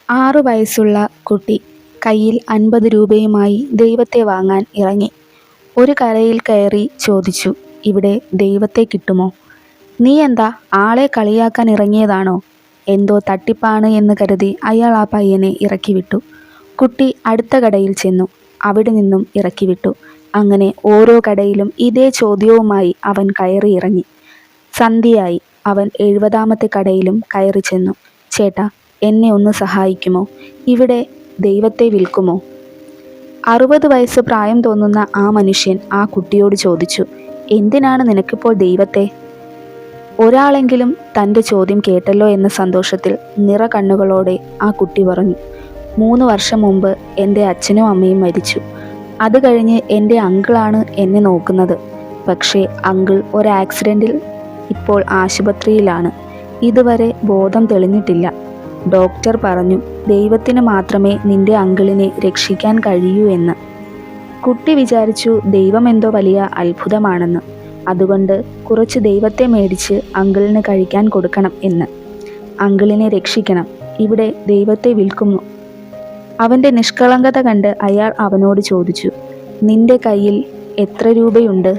6 വയസ്സുള്ള കുട്ടി കയ്യിൽ 50 രൂപയുമായി ദൈവത്തെ വാങ്ങാൻ ഇറങ്ങി. ഒരു കടയിൽ കയറി ചോദിച്ചു, ഇവിടെ ദൈവത്തെ കിട്ടുമോ? നീ എന്താ ആളെ കളിയാക്കാൻ ഇറങ്ങിയതാണോ? എന്തോ തട്ടിപ്പാണ് എന്ന് കരുതി അയാൾ ആ പയ്യനെ ഇറക്കിവിട്ടു. കുട്ടി അടുത്ത കടയിൽ ചെന്നു. അവിടെ നിന്നും ഇറക്കിവിട്ടു. അങ്ങനെ ഓരോ കടയിലും ഇതേ ചോദ്യവുമായി അവൻ കയറി ഇറങ്ങി. സന്ധ്യയായി. അവൻ 70ാമത്തെ കടയിലും കയറി ചെന്നു. ചേട്ടാ, എന്നെ ഒന്ന് സഹായിക്കുമോ? ഇവിടെ ദൈവത്തെ വിൽക്കുമോ? 60 വയസ്സ് പ്രായം തോന്നുന്ന ആ മനുഷ്യൻ ആ കുട്ടിയോട് ചോദിച്ചു, എന്തിനാണ് നിനക്കിപ്പോൾ ദൈവത്തെ? ഒരാളെങ്കിലും തൻ്റെ ചോദ്യം കേട്ടല്ലോ എന്ന സന്തോഷത്തിൽ നിറകണ്ണുകളോടെ ആ കുട്ടി പറഞ്ഞു, 3 വർഷം മുമ്പ് എൻ്റെ അച്ഛനും അമ്മയും മരിച്ചു. അത് കഴിഞ്ഞ് എൻ്റെ അങ്കിളാണ് എന്നെ നോക്കുന്നത്. പക്ഷേ അങ്കിൾ ഒരു ആക്സിഡൻറ്റിൽ ഇപ്പോൾ ആശുപത്രിയിലാണ്. ഇതുവരെ ബോധം തെളിഞ്ഞിട്ടില്ല. ഡോക്ടർ പറഞ്ഞു, ദൈവത്തിന് മാത്രമേ നിന്റെ അങ്കിളിനെ രക്ഷിക്കാൻ കഴിയൂ എന്ന്. കുട്ടി വിചാരിച്ചു ദൈവം എന്തോ വലിയ അത്ഭുതമാണെന്ന്. അതുകൊണ്ട് കുറച്ച് ദൈവത്തെ മേടിച്ച് അങ്കിളിന് കഴിക്കാൻ കൊടുക്കണം എന്ന്. അങ്കിളിനെ രക്ഷിക്കണം. ഇവിടെ ദൈവത്തെ വിൽക്കുന്നു. അവൻ്റെ നിഷ്കളങ്കത കണ്ട് അയാൾ അവനോട് ചോദിച്ചു, നിന്റെ കയ്യിൽ എത്ര രൂപയുണ്ട്?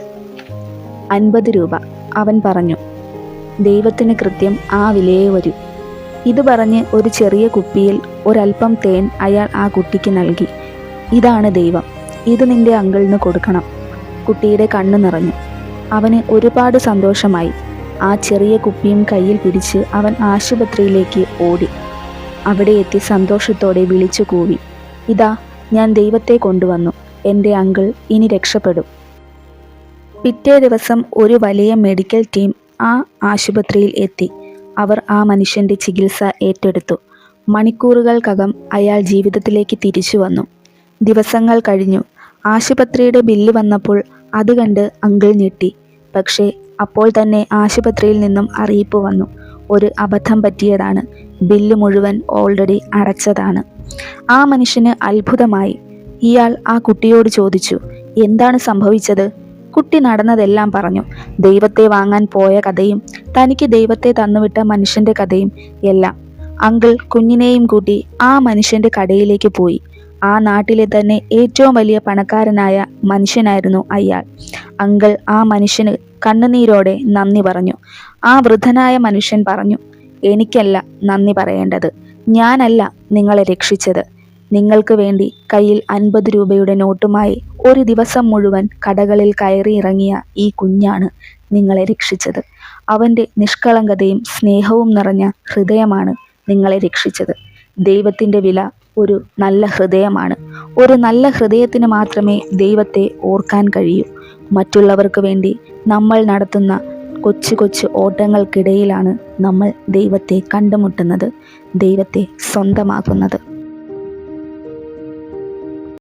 50 രൂപ. അവൻ പറഞ്ഞു, ദൈവത്തിന് കൃത്യം ആ വിലയേ വരൂ. ഇത് പറഞ്ഞ് ഒരു ചെറിയ കുപ്പിയിൽ ഒരൽപ്പം തേൻ അയാൾ ആ കുട്ടിക്ക് നൽകി. ഇതാണ് ദൈവം. ഇത് നിന്റെ അങ്കിളിന് കൊടുക്കണം. കുട്ടിയുടെ കണ്ണു നിറഞ്ഞു. അവന് ഒരുപാട് സന്തോഷമായി. ആ ചെറിയ കുപ്പിയും കയ്യിൽ പിടിച്ച് അവൻ ആശുപത്രിയിലേക്ക് ഓടി. അവിടെ എത്തി സന്തോഷത്തോടെ വിളിച്ചു കൂവി, ഇതാ ഞാൻ ദൈവത്തെ കൊണ്ടുവന്നു. എൻ്റെ അങ്കിൾ ഇനി രക്ഷപ്പെടും. പിറ്റേ ദിവസം ഒരു വലിയ മെഡിക്കൽ ടീം ആ ആശുപത്രിയിൽ എത്തി. അവർ ആ മനുഷ്യൻ്റെ ചികിത്സ ഏറ്റെടുത്തു. മണിക്കൂറുകൾക്കകം അയാൾ ജീവിതത്തിലേക്ക് തിരിച്ചു വന്നു. ദിവസങ്ങൾ കഴിഞ്ഞു. ആശുപത്രിയുടെ ബില്ല് വന്നപ്പോൾ അത് കണ്ട് അങ്കിൾ ഞെട്ടി. പക്ഷേ അപ്പോൾ തന്നെ ആശുപത്രിയിൽ നിന്നും അറിയിപ്പ് വന്നു, ഒരു അബദ്ധം പറ്റിയതാണ്. ബില്ല് മുഴുവൻ ഓൾറെഡി അടച്ചതാണ്. ആ മനുഷ്യന് അത്ഭുതമായി. ഇയാൾ ആ കുട്ടിയോട് ചോദിച്ചു, എന്താണ് സംഭവിച്ചത്? കുട്ടി നടന്നതെല്ലാം പറഞ്ഞു. ദൈവത്തെ വാങ്ങാൻ പോയ കഥയും തനിക്ക് ദൈവത്തെ തന്നുവിട്ട മനുഷ്യൻ്റെ കഥയും എല്ലാം. അങ്കിൾ കുഞ്ഞിനെയും കൂട്ടി ആ മനുഷ്യൻ്റെ കടയിലേക്ക് പോയി. ആ നാട്ടിലെ തന്നെ ഏറ്റവും വലിയ പണക്കാരനായ മനുഷ്യനായിരുന്നു അയാൾ. അങ്കിൾ ആ മനുഷ്യന് കണ്ണുനീരോടെ നന്ദി പറഞ്ഞു. ആ വൃദ്ധനായ മനുഷ്യൻ പറഞ്ഞു, എനിക്കല്ല നന്ദി പറയേണ്ടത്. ഞാനല്ല നിങ്ങളെ രക്ഷിച്ചത്. നിങ്ങൾക്ക് വേണ്ടി കയ്യിൽ 50 രൂപയുടെ നോട്ടുമായി ഒരു ദിവസം മുഴുവൻ കടകളിൽ കയറി ഇറങ്ങിയ ഈ കുഞ്ഞാണ് നിങ്ങളെ രക്ഷിച്ചത്. അവൻ്റെ നിഷ്കളങ്കതയും സ്നേഹവും നിറഞ്ഞ ഹൃദയമാണ് നിങ്ങളെ രക്ഷിച്ചത്. ദൈവത്തിൻ്റെ വില ഒരു നല്ല ഹൃദയമാണ്. ഒരു നല്ല ഹൃദയത്തിന് മാത്രമേ ദൈവത്തെ ഓർക്കാൻ കഴിയൂ. മറ്റുള്ളവർക്ക് വേണ്ടി നമ്മൾ നടത്തുന്ന കൊച്ചു കൊച്ചു ഓട്ടങ്ങൾക്കിടയിലാണ് നമ്മൾ ദൈവത്തെ കണ്ടുമുട്ടുന്നത്, ദൈവത്തെ സ്വന്തമാക്കുന്നത്.